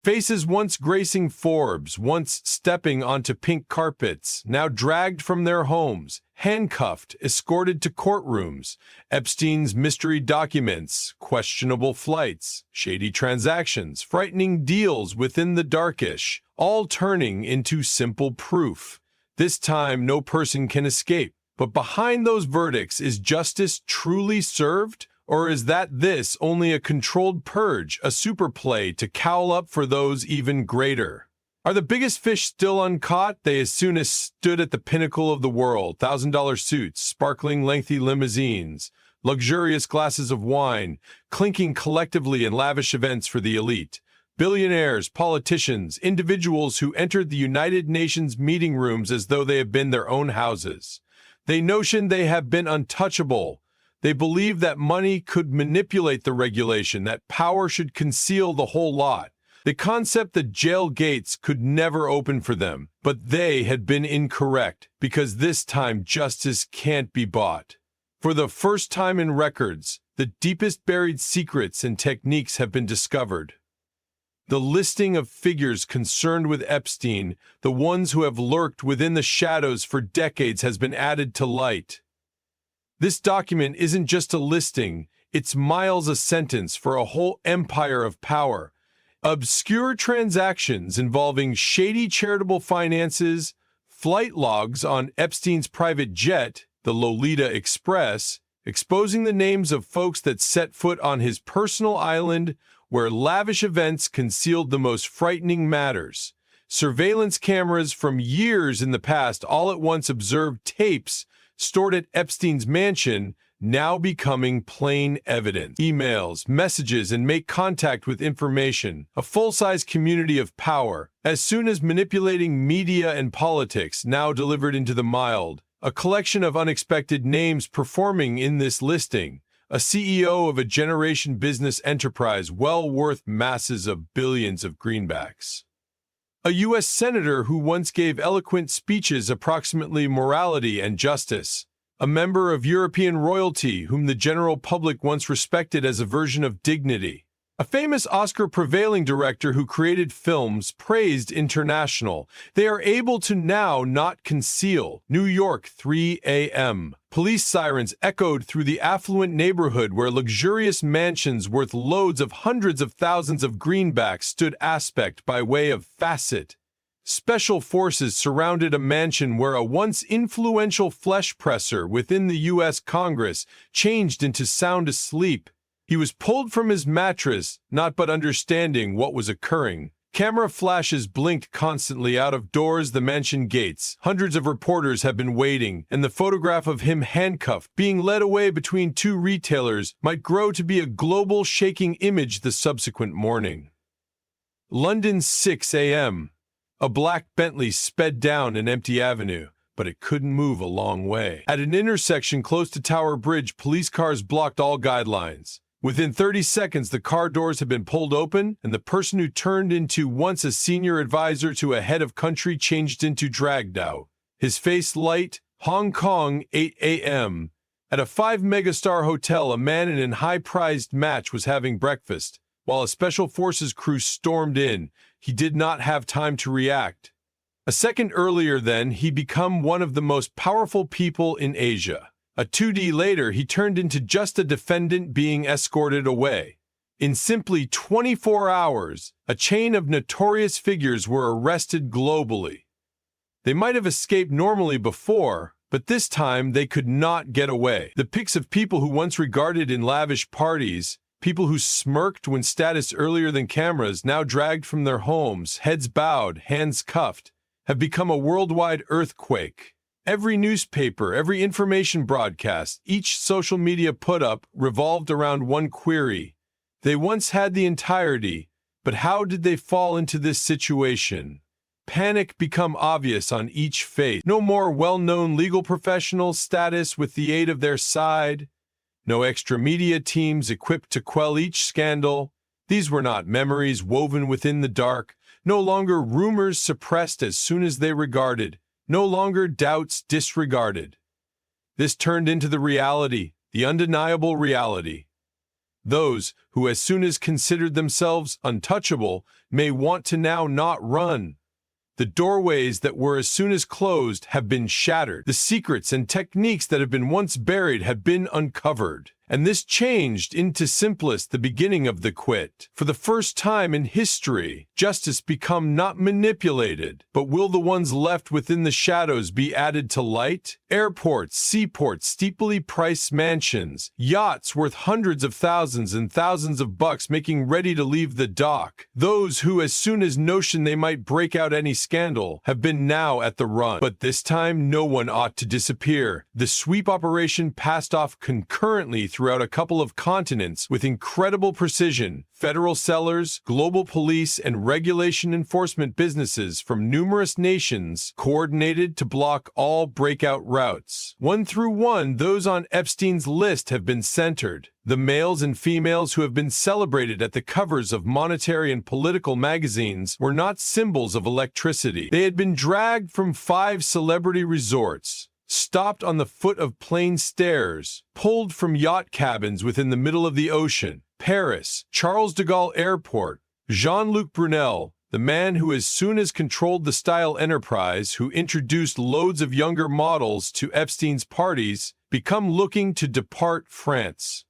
Faces once gracing Forbes, once stepping onto pink carpets, now dragged from their homes, handcuffed, escorted to courtrooms. Epstein's mystery documents, questionable flights, shady transactions, frightening deals within the darkish, all turning into simple proof. This time, no person can escape. But behind those verdicts, is justice truly served? Or is this only a controlled purge, a super play to cowl up for those even greater? Are the biggest fish still uncaught? They as soon as stood at the pinnacle of the world, $1,000 suits, sparkling lengthy limousines, luxurious glasses of wine, clinking collectively in lavish events for the elite. Billionaires, politicians, individuals who entered the United Nations meeting rooms as though they had been their own houses. They notion they have been untouchable. They believe that money could manipulate the regulation, that power should conceal the whole lot. The concept that jail gates could never open for them, but they had been incorrect, because this time justice can't be bought. For the first time in records, the deepest buried secrets and techniques have been discovered. The listing of figures concerned with Epstein, the ones who have lurked within the shadows for decades, has been added to light. This document isn't just a listing, it's miles a sentence for a whole empire of power. Obscure transactions involving shady charitable finances, flight logs on Epstein's private jet, the Lolita Express, exposing the names of folks that set foot on his personal island where lavish events concealed the most frightening matters. Surveillance cameras from years in the past all at once observed tapes stored at Epstein's mansion, now becoming plain evidence. Emails, messages, and make contact with information, a full-size community of power, as soon as manipulating media and politics, now delivered into the mild. A collection of unexpected names performing in this listing, a CEO of a generation business enterprise well worth masses of billions of greenbacks. A U.S. senator who once gave eloquent speeches approximately morality and justice. A member of European royalty whom the general public once respected as a version of dignity. A famous Oscar-prevailing director who created films praised international. They are able to now not conceal. New York, 3 a.m. Police sirens echoed through the affluent neighborhood where luxurious mansions worth loads of hundreds of thousands of greenbacks stood aspect by way of facet. Special forces surrounded a mansion where a once influential flesh presser within the U.S. Congress changed into sound asleep. He was pulled from his mattress, not but understanding what was occurring. Camera flashes blinked constantly out of doors, the mansion gates. Hundreds of reporters have been waiting, and the photograph of him handcuffed, being led away between two retailers, might grow to be a global shaking image the subsequent morning. London, 6 a.m. A black Bentley sped down an empty avenue, but it couldn't move a long way. At an intersection close to Tower Bridge, police cars blocked all guidelines. Within 30 seconds, the car doors had been pulled open, and the person who turned into once a senior advisor to a head of country changed into dragged out. His face light, Hong Kong, 8 a.m. At a 5-megastar hotel, a man in a high-prized match was having breakfast. While a special forces crew stormed in, he did not have time to react. A second earlier then, he become one of the most powerful people in Asia. A 2D later, he turned into just a defendant being escorted away. In simply 24 hours, a chain of notorious figures were arrested globally. They might have escaped normally before, but this time they could not get away. The pics of people who once regarded in lavish parties, people who smirked when status earlier than cameras, now dragged from their homes, heads bowed, hands cuffed, have become a worldwide earthquake. Every newspaper, every information broadcast, each social media put-up revolved around one query. They once had the entirety, but how did they fall into this situation? Panic become obvious on each face. No more well-known legal professional status with the aid of their side. No extra media teams equipped to quell each scandal. These were not memories woven within the dark, no longer rumors suppressed as soon as they regarded. No longer doubts disregarded. This turned into the reality, the undeniable reality. Those who, as soon as considered themselves untouchable, may want to now not run. The doorways that were as soon as closed have been shattered. The secrets and techniques that have been once buried have been uncovered. And this changed into simplest the beginning of the quit. For the first time in history, justice become not manipulated, but will the ones left within the shadows be added to light? Airports, seaports, steeply priced mansions, yachts worth hundreds of thousands and thousands of bucks making ready to leave the dock. Those who, as soon as notion they might break out any scandal, have been now at the run. But this time no one ought to disappear. The sweep operation passed off concurrently throughout a couple of continents with incredible precision. Federal sellers, global police, and regulation enforcement businesses from numerous nations coordinated to block all breakout routes. One through one, those on Epstein's list have been centered. The males and females who have been celebrated at the covers of monetary and political magazines were not symbols of electricity. They had been dragged from 5 celebrity resorts, stopped on the foot of plain stairs, pulled from yacht cabins within the middle of the ocean. Paris, Charles de Gaulle Airport, Jean-Luc Brunel, the man who as soon as controlled the style enterprise, who introduced loads of younger models to Epstein's parties, become looking to depart France.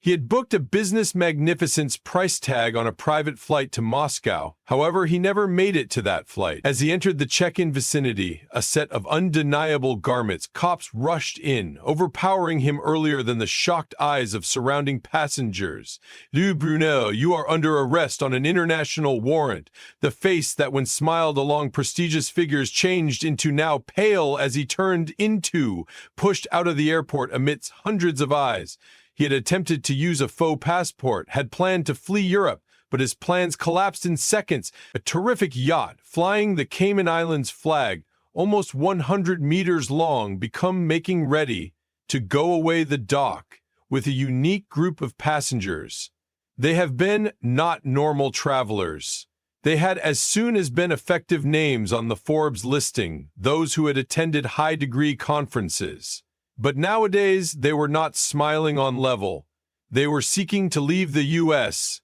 He had booked a business magnificence price tag on a private flight to Moscow. However, he never made it to that flight. As he entered the check-in vicinity, a set of undeniable garments, cops rushed in, overpowering him earlier than the shocked eyes of surrounding passengers. "Du Brunel, you are under arrest on an international warrant." The face that when smiled along prestigious figures changed into now pale as he turned into, pushed out of the airport amidst hundreds of eyes. He had attempted to use a faux passport, had planned to flee Europe, but his plans collapsed in seconds. A terrific yacht, flying the Cayman Islands flag, almost 100 meters long, become making ready to go away the dock with a unique group of passengers. They have been not normal travelers. They had as soon as been effective names on the Forbes listing, those who had attended high-degree conferences. But nowadays, they were not smiling on level. They were seeking to leave the U.S.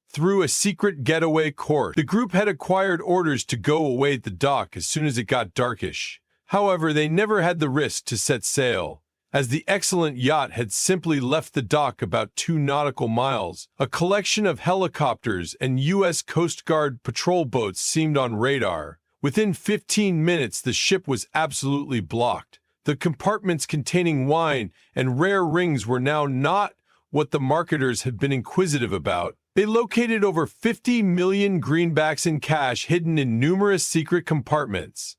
through a secret getaway course. The group had acquired orders to go away at the dock as soon as it got darkish. However, they never had the risk to set sail, as the excellent yacht had simply left the dock about 2 nautical miles. A collection of helicopters and U.S. Coast Guard patrol boats seemed on radar. Within 15 minutes, the ship was absolutely blocked. The compartments containing wine and rare rings were now not what the marketers had been inquisitive about. They located over 50 million greenbacks in cash hidden in numerous secret compartments.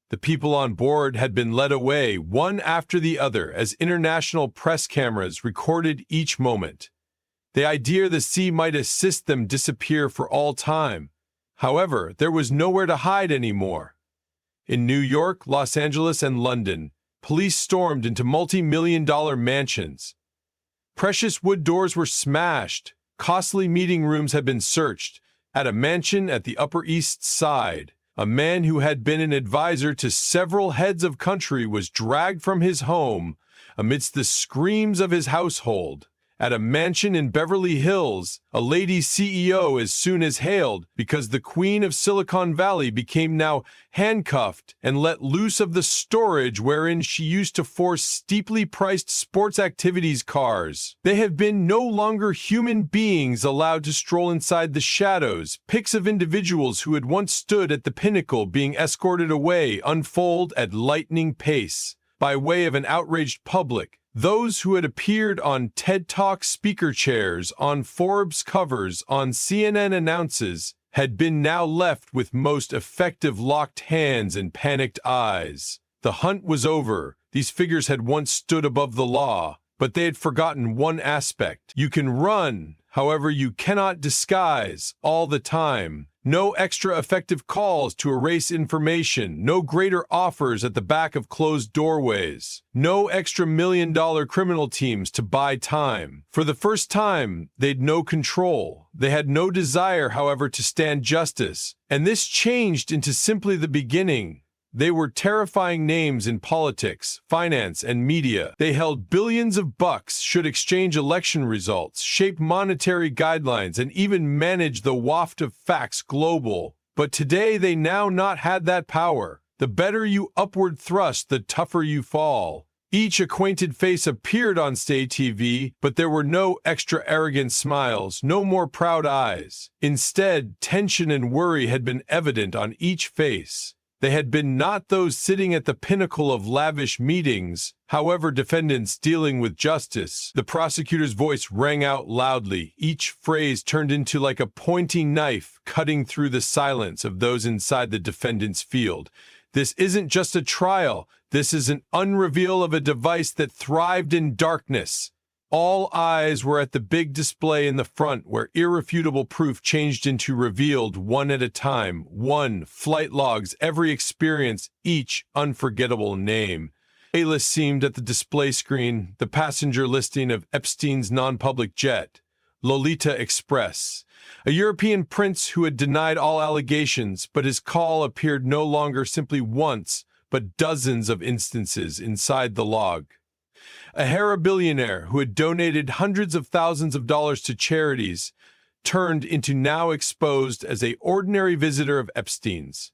The people on board had been led away one after the other as international press cameras recorded each moment. The idea the sea might assist them disappear for all time. However, there was nowhere to hide anymore. In New York, Los Angeles, and London, police stormed into multi-million-dollar mansions. Precious wood doors were smashed. Costly meeting rooms had been searched. At a mansion at the Upper East Side, a man who had been an advisor to several heads of country was dragged from his home amidst the screams of his household. At a mansion in Beverly Hills, a lady CEO as soon as hailed because the Queen of Silicon Valley became now handcuffed and let loose of the storage wherein she used to force steeply priced sports activities cars. They have been no longer human beings allowed to stroll inside the shadows. Pics of individuals who had once stood at the pinnacle being escorted away unfold at lightning pace by way of an outraged public. Those who had appeared on TED Talk speaker chairs, on Forbes covers, on CNN announces, had been now left with most effective locked hands and panicked eyes. The hunt was over. These figures had once stood above the law, but they had forgotten one aspect. You can run, however you cannot disguise all the time. No extra effective calls to erase information, no greater offers at the back of closed doorways, no extra million-dollar criminal teams to buy time. For the first time, they'd no control. They had no desire, however, to stand justice. And this changed into simply the beginning. They were terrifying names in politics, finance, and media. They held billions of bucks, should exchange election results, shape monetary guidelines, and even manage the waft of facts global. But today they now not had that power. The better you upward thrust, the tougher you fall. Each acquainted face appeared on state TV, but there were no extra arrogant smiles, no more proud eyes. Instead, tension and worry had been evident on each face. They had been not those sitting at the pinnacle of lavish meetings. However, defendants dealing with justice, the prosecutor's voice rang out loudly. Each phrase turned into like a pointing knife, cutting through the silence of those inside the defendant's field. This isn't just a trial. This is an unreveal of a device that thrived in darkness. All eyes were at the big display in the front where irrefutable proof changed into revealed one at a time. One, flight logs, every experience, each unforgettable name. A-list seemed at the display screen, the passenger listing of Epstein's non-public jet, Lolita Express. A European prince who had denied all allegations, but his call appeared no longer simply once, but dozens of instances inside the log. A Hera billionaire who had donated hundreds of thousands of dollars to charities turned into now exposed as an ordinary visitor of Epstein's.